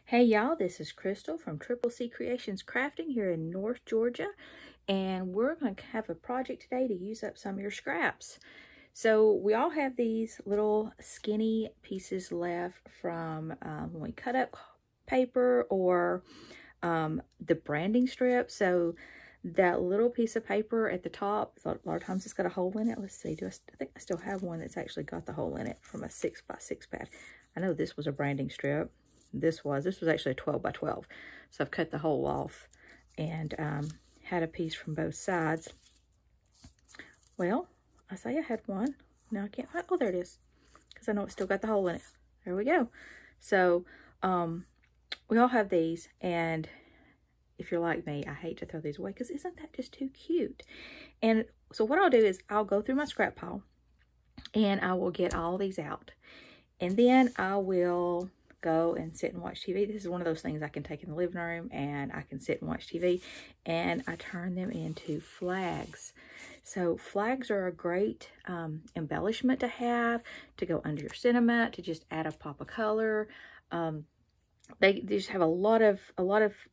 Hey y'all, this is Crystal from Triple C Creations Crafting here in North Georgia, and we're going to have a project today to use up some of your scraps. So we all have these little skinny pieces left from when we cut up paper or the branding strip. So that little piece of paper at the top, a lot of times it's got a hole in it. Let's see, I think I still have one that's actually got the hole in it from a 6x6 pad. I know this was a branding strip. This was actually a 12x12. So I've cut the hole off and had a piece from both sides. Well, I say I had one. Now I can't find, oh, there it is. Because I know it's still got the hole in it. There we go. So we all have these, and if you're like me, I hate to throw these away because isn't that just too cute? And so what I'll do is I'll go through my scrap pile and I will get all these out. And then I will go and sit and watch TV. This is one of those things I can take in the living room and I can sit and watch TV, and I turn them into flags. So flags are a great embellishment to have, to go under your sentiment, to just add a pop of color. They just have a lot of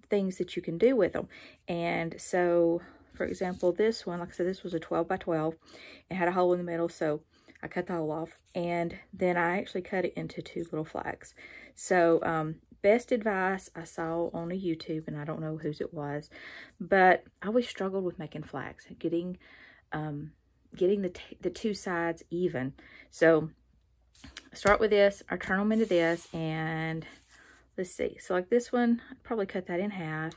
things that you can do with them. And so, for example, this one, like I said, this was a 12x12. It had a hole in the middle, so I cut the hole off, and then I actually cut it into two little flags. So best advice I saw on a YouTube, and I don't know whose it was, but I always struggled with making flags, getting the two sides even. So I start with this, I turn them into this, and let's see. So like this one, I'd probably cut that in half,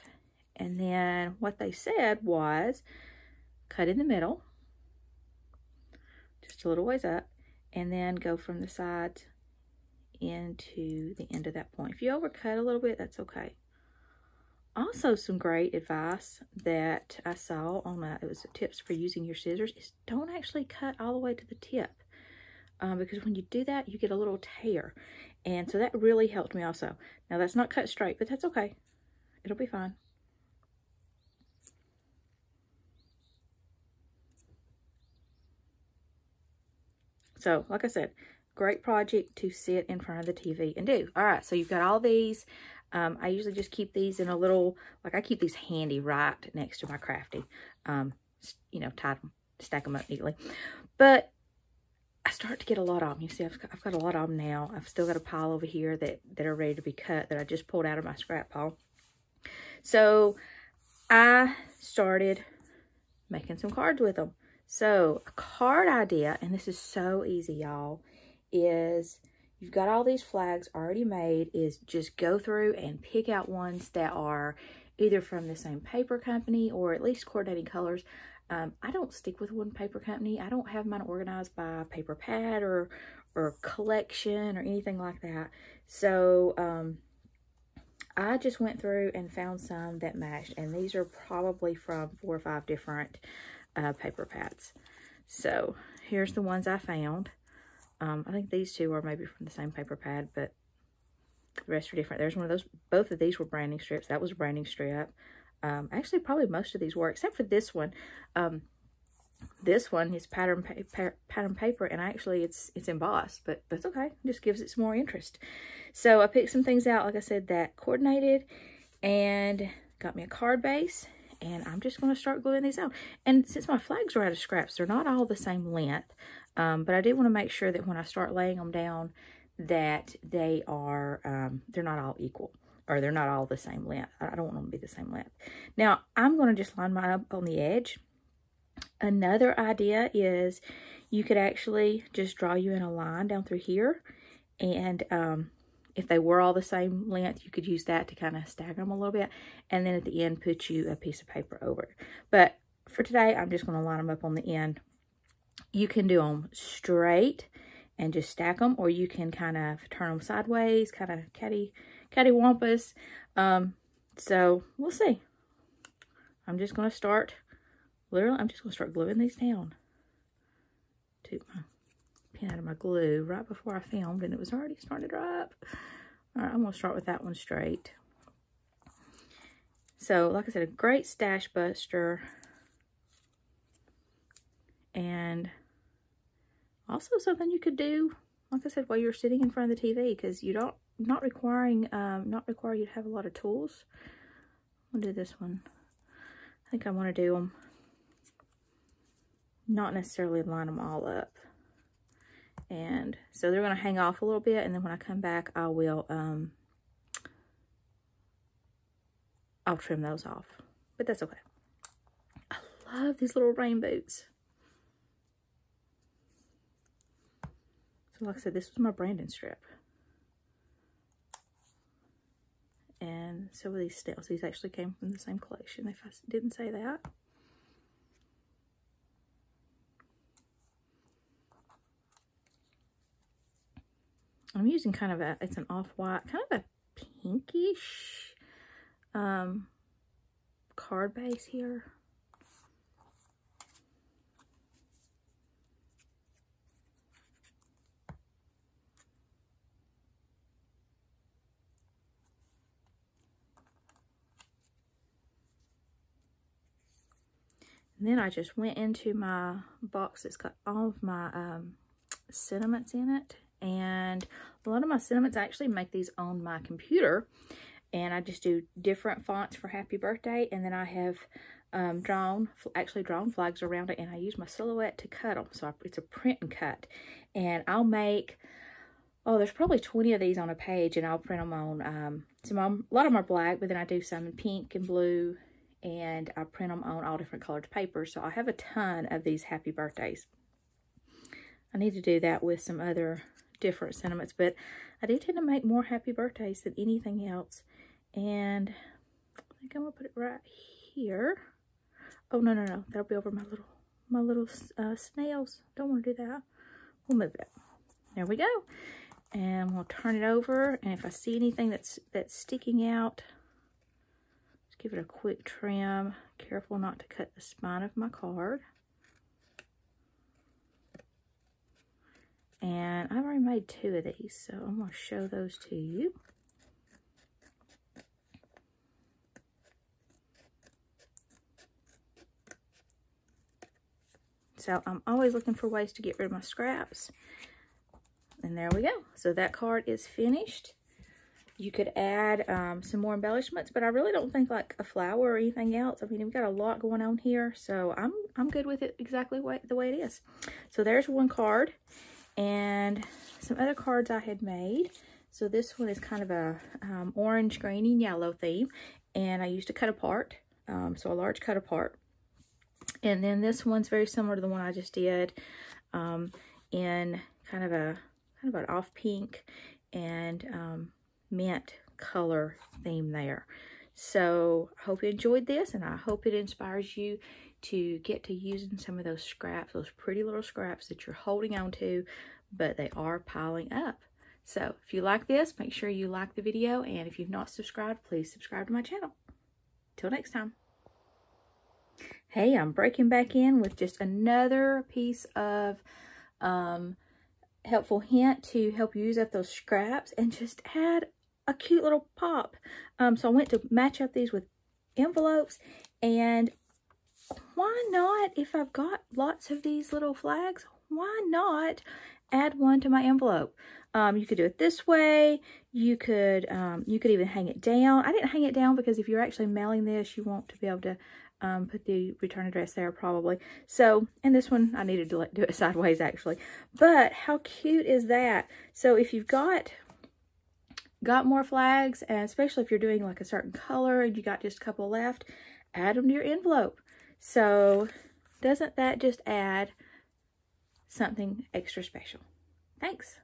and then what they said was cut in the middle, just a little ways up, and then go from the sides into the end of that point. If you overcut a little bit, that's okay. Also, some great advice that I saw on it was tips for using your scissors is don't actually cut all the way to the tip, because when you do that, you get a little tear, and so that really helped me also. Now that's not cut straight, but that's okay. It'll be fine. So, like I said, great project to sit in front of the TV and do. All right, so you've got all these. I usually just keep these in a little, like I keep these handy right next to my crafty. You know, stack them up neatly. But I start to get a lot of them. You see, I've got a lot of them now. I've still got a pile over here that are ready to be cut that I just pulled out of my scrap pile. So I started making some cards with them. So a card idea, and this is so easy, y'all, is you've got all these flags already made, is just go through and pick out ones that are either from the same paper company or at least coordinating colors. I don't stick with one paper company. I don't have mine organized by paper pad or collection or anything like that. So I just went through and found some that matched, and these are probably from 4 or 5 different paper pads. So here's the ones I found. I think these two are maybe from the same paper pad, but the rest are different. There's one of those. Both of these were branding strips. That was a branding strip. Actually, probably most of these were, except for this one. This one is pattern paper, and actually it's embossed, but that's okay. It just gives it some more interest. So I picked some things out, like I said, that coordinated, and got me a card base, and I'm just going to start gluing these out. And since my flags are out of scraps, they're not all the same length, but I do want to make sure that when I start laying them down that they are, they're not all equal, or they're not all the same length. I don't want them to be the same length. Now, I'm going to just line mine up on the edge. Another idea is you could actually just draw you in a line down through here, and if they were all the same length, you could use that to kind of stagger them a little bit, and then at the end put you a piece of paper over it. But for today, I'm just going to line them up on the end. You can do them straight and just stack them, or you can kind of turn them sideways, kind of cattywampus. So we'll see. I'm just going to start, literally, I'm just going to start gluing these down. Took my pen out of my glue right before I filmed, and it was already starting to dry up. All right, I'm going to start with that one straight. So, like I said, a great stash buster. And also something you could do like I said, while you're sitting in front of the TV, because you don't, not require you to have a lot of tools. I'll do this one. I think I want to do them, not necessarily line them all up. And so they're going to hang off a little bit, and then when I come back, I will, I'll trim those off, but that's okay. I love these little rain boots. So like I said, this was my Brandon strip. And so were these snails. These actually came from the same collection, if I didn't say that. I'm using kind of a, it's an off-white, kind of a pinkish card base here. And then I just went into my box that's got all of my sentiments in it. And a lot of my sentiments, I actually make these on my computer. And I just do different fonts for happy birthday. And then I have drawn flags around it. And I use my Silhouette to cut them. So it's a print and cut. And I'll make, oh, there's probably 20 of these on a page. And I'll print them on, a lot of them are black. But then I do some in pink and blue. And I print them on all different colored papers. So I have a ton of these happy birthdays. I need to do that with some other different sentiments, but I do tend to make more happy birthdays than anything else. And I think I'm gonna put it right here. Oh, no, that'll be over my little snails. Don't want to do that. We'll move it. There we go. And we'll turn it over, and if I see anything that's sticking out, just give it a quick trim. Careful not to cut the spine of my card. And I've already made 2 of these, so I'm going to show those to you. So I'm always looking for ways to get rid of my scraps. And there we go. So that card is finished. You could add some more embellishments, but I really don't think like a flower or anything else. I mean, we've got a lot going on here, so I'm good with it exactly the way it is. So there's one card. And some other cards I had made. So this one is kind of a orange, green, and yellow theme. And I used to cut apart. So a large cut apart. And then this one's very similar to the one I just did. In kind of an off pink and mint color theme there. So I hope you enjoyed this, and I hope it inspires you to get to using some of those scraps, those pretty little scraps that you're holding on to, but they are piling up. So if you like this, make sure you like the video, and if you've not subscribed, please subscribe to my channel. Till next time. Hey, I'm breaking back in with just another piece of helpful hint to help you use up those scraps and just add a cute little pop. So I went to match up these with envelopes, and why not, if I've got lots of these little flags, why not add one to my envelope? You could do it this way. You could even hang it down. I didn't hang it down because if you're actually mailing this, you want to be able to put the return address there probably. So, and this one, I needed to do it sideways actually. But how cute is that? So if you've got more flags, and especially if you're doing like a certain color and you got just a couple left, add them to your envelope. So doesn't that just add something extra special? Thanks.